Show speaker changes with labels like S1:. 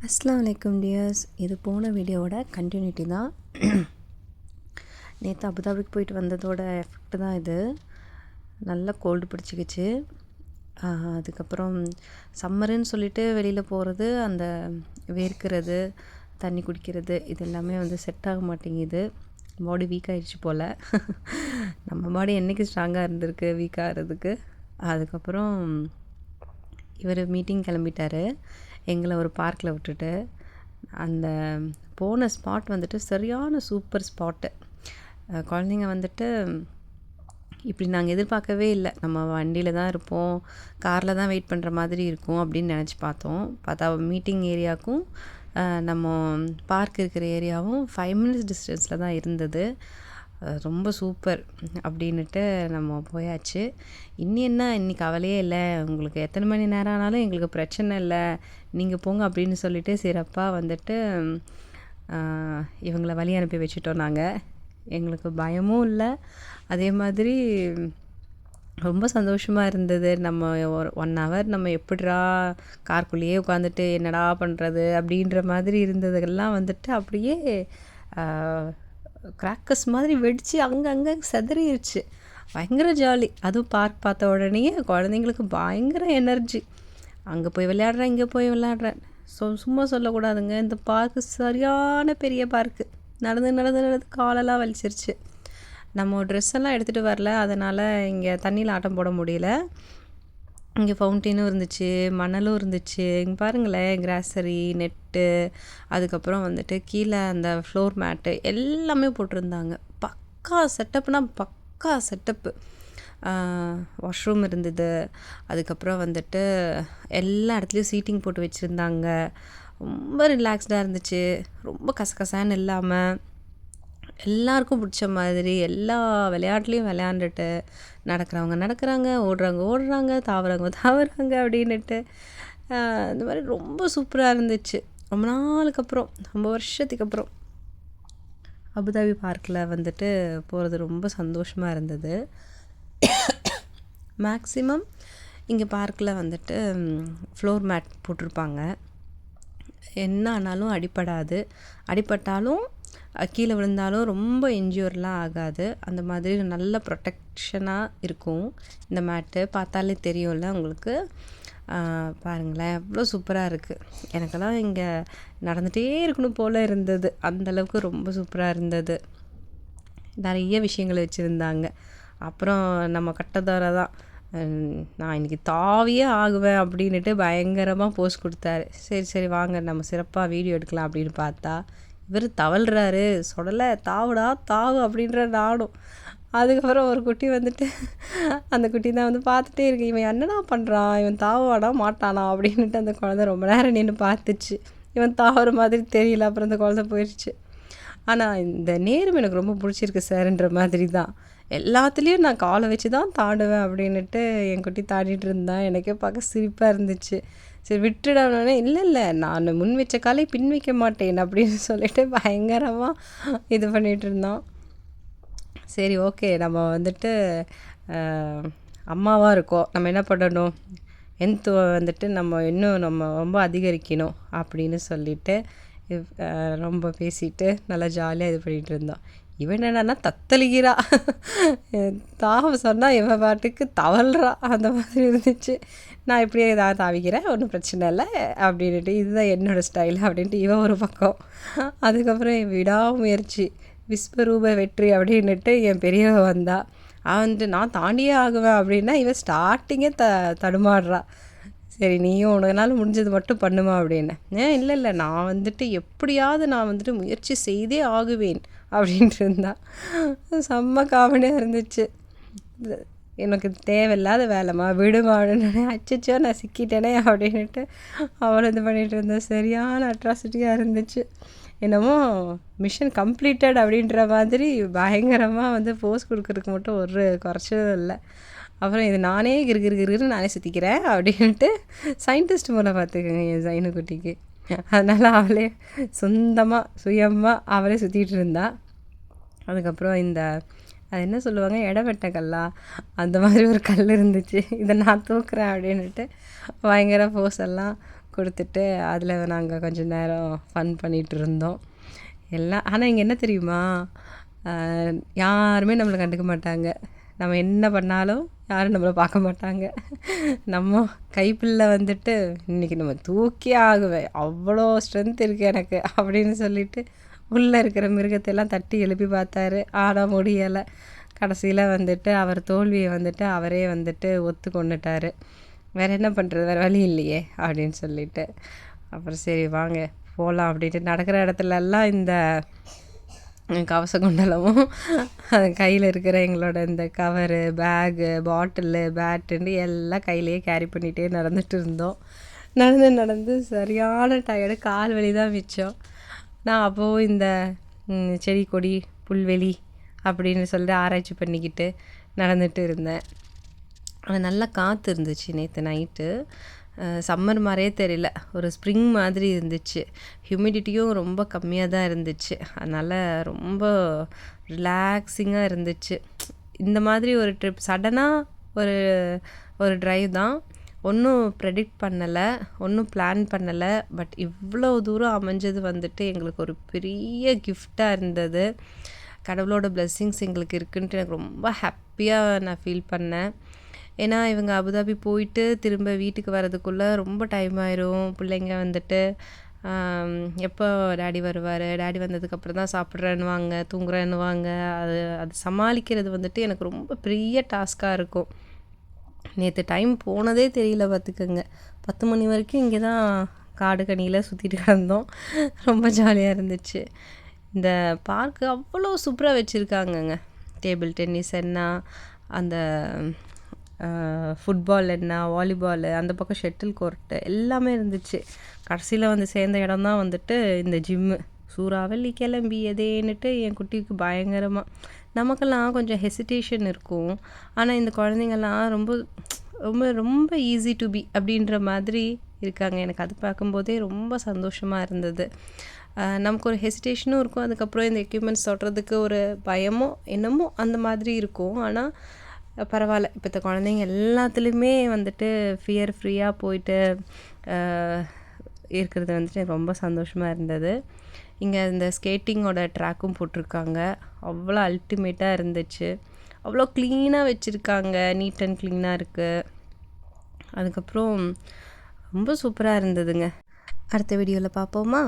S1: அஸ்ஸலாமு அலைக்கும் டியர்ஸ். இது போன வீடியோவோட கண்டினியூட்டி தான். நேற்று அபுதாபிக்கு போயிட்டு வந்ததோட எஃபெக்ட் தான் இது. நல்லா கோல்டு பிடிச்சிக்கிச்சு. அதுக்கப்புறம் சம்மருன்னு சொல்லிட்டு வெளியில் போகிறது, அந்த வேர்க்கிறது, தண்ணி குடிக்கிறது, இது எல்லாமே செட் ஆக மாட்டேங்குது. பாடி வீக் ஆகிடுச்சு போல். நம்ம பாடி என்றைக்கு ஸ்ட்ராங்காக இருந்திருக்கு வீக் ஆகிறதுக்கு. அதுக்கப்புறம் இவர் மீட்டிங் கிளம்பிட்டார், எங்களை ஒரு பார்க்கில் விட்டுட்டு. அந்த போன ஸ்பாட் சரியான சூப்பர் ஸ்பாட்டு. குழந்தைங்க இப்படி நாங்கள் எதிர்பார்க்கவே இல்லை. நம்ம வண்டியில் தான் இருப்போம், காரில் தான் வெயிட் பண்ணுற மாதிரி இருக்கும் அப்படின்னு நினச்சி பார்த்தா மீட்டிங் ஏரியாவுக்கும் நம்ம பார்க் இருக்கிற ஏரியாவும் 5 minutes டிஸ்டன்ஸில் தான் இருந்தது. ரொம்ப சூப்பர் அப்படின்ட்டு நம்ம போயாச்சு. இன்னைக்கு கவலையே இல்லை, உங்களுக்கு எத்தனை மணி நேரம் ஆனாலும் எங்களுக்கு பிரச்சனை இல்லை, நீங்கள் போங்க அப்படின்னு சொல்லிட்டு சிறப்பாக இவங்கள வழி அனுப்பி வச்சுட்டோம். நாங்கள் எங்களுக்கு பயமும் இல்லை, அதே மாதிரி ரொம்ப சந்தோஷமாக இருந்தது. நம்ம ஒரு 1 hour நம்ம எப்படிரா கார்க்குள்ளேயே உட்காந்துட்டு என்னடா பண்ணுறது அப்படின்ற மாதிரி இருந்ததெல்லாம் அப்படியே கிராக்கர்ஸ் மாதிரி வெடித்து அங்கங்கே செதறிடுச்சு. பயங்கர ஜாலி. அதுவும் பார்க் பார்த்த உடனேயே குழந்தைங்களுக்கு பயங்கர எனர்ஜி. அங்கே போய் விளையாடுறேன், இங்கே போய் விளையாடுறேன். சும்மா சொல்லக்கூடாதுங்க, இந்த பார்க்கு சரியான பெரிய பார்க்கு. நடந்து காலெல்லாம் வலிச்சிருச்சு. நம்ம ட்ரெஸ்ஸெல்லாம் எடுத்துகிட்டு வரல, அதனால் இங்கே தண்ணியில் ஆட்டம் போட முடியல. இங்கே ஃபவுண்டெயினும் இருந்துச்சு, மணலும் இருந்துச்சு. இங்கே பாருங்களேன், கிராசரி நெட்டு, அதுக்கப்புறம் கீழே அந்த ஃப்ளோர் மேட்டு எல்லாமே போட்டிருந்தாங்க. பக்கா செட்டப்னால் பக்கா செட்டப்பு. வாஷ்ரூம் இருந்தது. அதுக்கப்புறம் எல்லா இடத்துலையும் சீட்டிங் போட்டு வச்சுருந்தாங்க. ரொம்ப ரிலாக்ஸ்டாக இருந்துச்சு, ரொம்ப கசகசான்னு இல்லாமல் எல்லாருக்கும் பிடிச்ச மாதிரி எல்லா விளையாட்டுலேயும் விளையாண்டுட்டு, நடக்கிறவங்க நடக்கிறாங்க, ஓடுறாங்க, தாவுறாங்க அப்படின்னுட்டு இந்த மாதிரி ரொம்ப சூப்பராக இருந்துச்சு. ரொம்ப நாளுக்கு அப்புறம், ரொம்ப வருஷத்துக்கு அப்புறம் அபுதாபி பார்க்கில் போகிறது ரொம்ப சந்தோஷமாக இருந்தது. மேக்ஸிமம் இங்கே பார்க்கில் ஃப்ளோர் மேட் போட்டிருப்பாங்க. என்ன ஆனாலும் அடிபட்டாலும் கீழே விழுந்தாலும் ரொம்ப இன்ஜூர்லாம் ஆகாது. அந்த மாதிரி நல்ல ப்ரொடெக்ஷனாக இருக்கும் இந்த மேட்டு. பார்த்தாலே தெரியும்ல உங்களுக்கு. பாருங்களேன், எவ்வளோ சூப்பராக இருக்குது. எனக்கெல்லாம் இங்கே நடந்துகிட்டே இருக்கணும் போல் இருந்தது, அந்தளவுக்கு ரொம்ப சூப்பராக இருந்தது. நிறைய விஷயங்கள் வச்சுருந்தாங்க. அப்புறம் நம்ம கட்டதோரை தான், நான் இன்றைக்கி தாவியே ஆகுவேன் அப்படின்ட்டு பயங்கரமாக போஸ் கொடுத்தாரு. சரி வாங்க நம்ம சிறப்பாக வீடியோ எடுக்கலாம் அப்படின்னு பார்த்தா, இவர் தவழ்கிறாரு. சொல்லலை, தாவு அப்படின்ற நானும். அதுக்கப்புறம் ஒரு குட்டி அந்த குட்டி தான் பார்த்துட்டே இருக்கு, இவன் என்னடா பண்ணுறான், இவன் தாவானா மாட்டானா அப்படின்ட்டு அந்த குழந்தை ரொம்ப நேரம் நின்று பார்த்துச்சு. இவன் தாவுற மாதிரி தெரியல. அப்புறம் அந்த குழந்தை போயிடுச்சு. ஆனால் இந்த நேரம் எனக்கு ரொம்ப பிடிச்சிருக்கு சார்ன்ற மாதிரி தான். எல்லாத்துலேயும் நான் காலை வச்சு தான் தாண்டுவேன் அப்படின்ட்டு என் குட்டி தாண்டிட்டு இருந்தான். எனக்கே பார்க்க சிரிப்பாக இருந்துச்சு. சரி விட்டுடானே, இல்லை நான் முன் வச்ச காலை பின் வைக்க மாட்டேன் அப்படின்னு சொல்லிட்டு பயங்கரமாக இது பண்ணிகிட்டு இருந்தான். சரி ஓகே, நம்ம அம்மாவாக இருக்கோம், நம்ம என்ன பண்ணணும், நம்ம இன்னும் நம்ம ரொம்ப அதிகரிக்கணும் அப்படின்னு சொல்லிட்டு ரொம்ப பேசிட்டு நல்லா ஜாலியாக இது பண்ணிகிட்டு இருந்தோம். இவன் என்னன்னா தத்தளிக்கிறா, தாவ சொன்னால் இவன் பாட்டுக்கு தவழ்கிறா. அந்த மாதிரி இருந்துச்சு. நான் இப்படியே ஏதாவது தாவிக்கிறேன், ஒன்றும் பிரச்சனை இல்லை அப்படின்ட்டு, இதுதான் என்னோடய ஸ்டைல் அப்படின்ட்டு இவன் ஒரு பக்கம். அதுக்கப்புறம் என் விடாமுயற்சி, விஸ்வரூப வெற்றி அப்படின்ட்டு என் பெரியவ வந்தா. அவன் நான் தாண்டியே ஆகுவேன் அப்படின்னா, இவன் ஸ்டார்டிங்கே தடுமாடுறா. சரி நீயும் உனக்குனால முடிஞ்சது மட்டும் பண்ணுமா அப்படின்னு. இல்லை நான் எப்படியாவது நான் முயற்சி செய்தே ஆகுவேன் அப்படின்ட்டு இருந்தா. செம்ம காமெடியாக இருந்துச்சு. எனக்கு தேவையில்லாத வேலைமா விடுமா அப்படின்னு. அச்சச்சோ நான் சிக்கிட்டேனே அப்படின்ட்டு அவளை இது பண்ணிகிட்டு இருந்தேன். சரியான அட்ராசிட்டியாக இருந்துச்சு. என்னமோ மிஷன் கம்ப்ளீட்டட் அப்படின்ற மாதிரி பயங்கரமாக போஸ் கொடுக்கறதுக்கு மட்டும் ஒரு குறைச்சதும் இல்லை. அப்புறம் இது நானே கிருன்னு நானே சுற்றிக்கிறேன் அப்படின்ட்டு சயின்டிஸ்ட் மூலம் பார்த்துக்கோங்க என் சைனு குட்டிக்கு. அதனால் அவளே சுயமாக அவளே சுற்றிட்டு இருந்தா. அதுக்கப்புறம் அது என்ன சொல்லுவாங்க, இடவெட்ட கல்லா, அந்த மாதிரி ஒரு கல் இருந்துச்சு. இதை நான் தூக்குறேன் அப்படின்ட்டு பயங்கர போஸ் எல்லாம் கொடுத்துட்டு அதில் நாங்கள் கொஞ்சம் நேரம் ஃபன் பண்ணிகிட்டு இருந்தோம் எல்லாம். ஆனால் இங்கே என்ன தெரியுமா, யாருமே நம்மளை கண்டுக்க மாட்டாங்க. நம்ம என்ன பண்ணாலும் யாரும் நம்மளை பார்க்க மாட்டாங்க. நம்ம கைப்பிள்ளை வந்துட்டு இன்றைக்கி நம்ம தூக்கி ஆகுவேன், அவ்வளோ ஸ்ட்ரென்த் இருக்குது எனக்கு அப்படின்னு சொல்லிட்டு உள்ளே இருக்கிற மிருகத்தையெல்லாம் தட்டி எழுப்பி பார்த்தாரு. ஆனால் முடியலை. கடைசியில் வந்துட்டு அவர் தோல்வியை வந்துட்டு அவரே வந்துட்டு ஒத்துக்கொண்டுட்டார். வேறு என்ன பண்ணுறது, வேறு வழி இல்லையே அப்படின்னு சொல்லிட்டு அப்புறம் சரி வாங்க போகலாம் அப்படின்ட்டு நடக்கிற இடத்துலலாம் இந்த கவச குண்டலமும் கையில் இருக்கிற எங்களோட இந்த கவரு, பேகு, பாட்டிலு, பேட்டுன்னு எல்லாம் கையிலேயே கேரி பண்ணிகிட்டே நடந்துகிட்டு இருந்தோம். நடந்து சரியான டயர்டு, கால் வலி தான் மிச்சம். நான் அப்போது இந்த செடி கொடி புல்வெளி அப்படின்னு சொல்லிட்டு ஆராய்ச்சி பண்ணிக்கிட்டு நடந்துகிட்டு இருந்தேன். நல்லா காற்று இருந்துச்சு நேற்று நைட்டு. சம்மர் மாதிரியே தெரியல, ஒரு ஸ்ப்ரிங் மாதிரி இருந்துச்சு. ஹியூமிடிட்டியும் ரொம்ப கம்மியாக தான் இருந்துச்சு. அதனால் ரொம்ப ரிலாக்ஸிங்காக இருந்துச்சு. இந்த மாதிரி ஒரு ட்ரிப் சடனாக ஒரு ட்ரைவ் தான். ஒன்றும் ப்ரெடிக்ட் பண்ணலை, ஒன்றும் பிளான் பண்ணலை. பட் இவ்வளோ தூரம் அமைஞ்சது வந்துட்டு எங்களுக்கு ஒரு பெரிய கிஃப்டாக இருந்தது. கடவுளோட பிளெஸ்ஸிங்ஸ் எங்களுக்கு இருக்குன்ட்டு எனக்கு ரொம்ப ஹாப்பியாக நான் ஃபீல் பண்ணேன். ஏன்னா இவங்க அபுதாபி போயிட்டு திரும்ப வீட்டுக்கு வரதுக்குள்ளே ரொம்ப டைம் ஆயிரும். பிள்ளைங்க வந்துட்டு எப்போ டேடி வருவார், டேடி வந்ததுக்கப்புறம் தான் சாப்பிட்றேன்னுவாங்க, தூங்குறேன்னுவாங்க. அது சமாளிக்கிறது வந்துட்டு எனக்கு ரொம்ப பெரிய டாஸ்க்காக இருக்கும். நேற்று டைம் போனதே தெரியல பார்த்துக்கோங்க. 10 மணி வரைக்கும் இங்கே தான் காடு கனியில் சுற்றிட்டு கிடந்தோம். ரொம்ப ஜாலியாக இருந்துச்சு. இந்த பார்க்கு அவ்வளோ சூப்பராக வச்சுருக்காங்கங்க. டேபிள் டென்னிஸ் என்ன, அந்த ஃபுட்பால் என்ன, வாலிபால், அந்த பக்கம் ஷட்டில் கோர்ட்டு எல்லாமே இருந்துச்சு. கடைசியில் வந்து சேர்ந்த இடம் தான் வந்துட்டு இந்த ஜிம்மு. சூறாவளி கிளம்பியதேன்னுட்டு என் குட்டிக்கு பயங்கரமாக. நமக்கெல்லாம் கொஞ்சம் ஹெசிடேஷன் இருக்கும். ஆனால் இந்த குழந்தைங்கள்லாம் ரொம்ப ரொம்ப ரொம்ப ஈஸி டு பி அப்படின்ற மாதிரி இருக்காங்க. எனக்கு அது பார்க்கும்போதே ரொம்ப சந்தோஷமாக இருந்தது. நமக்கு ஒரு ஹெசிடேஷனும் இருக்கும். அதுக்கப்புறம் இந்த எக்யூப்மெண்ட்ஸ் தொடுறதுக்கு ஒரு பயமோ என்னமோ அந்த மாதிரி இருக்கும். ஆனால் பரவாயில்ல, இப்போ இந்த குழந்தைங்க எல்லாத்துலேயுமே வந்துட்டு ஃபியர் ஃப்ரீயாக போயிட்டு இருக்கிறது வந்துட்டு ரொம்ப சந்தோஷமாக இருந்தது. இங்கே இந்த ஸ்கேட்டிங்கோட ட்ராக்கும் போட்டிருக்காங்க. அவ்வளோ அல்டிமேட்டாக இருந்துச்சு. அவ்வளோ க்ளீனாக வச்சுருக்காங்க, நீட் அண்ட் க்ளீனாக இருக்குது. அதுக்கப்புறம் ரொம்ப சூப்பராக இருந்ததுங்க. அடுத்த வீடியோவில் பார்ப்போமா?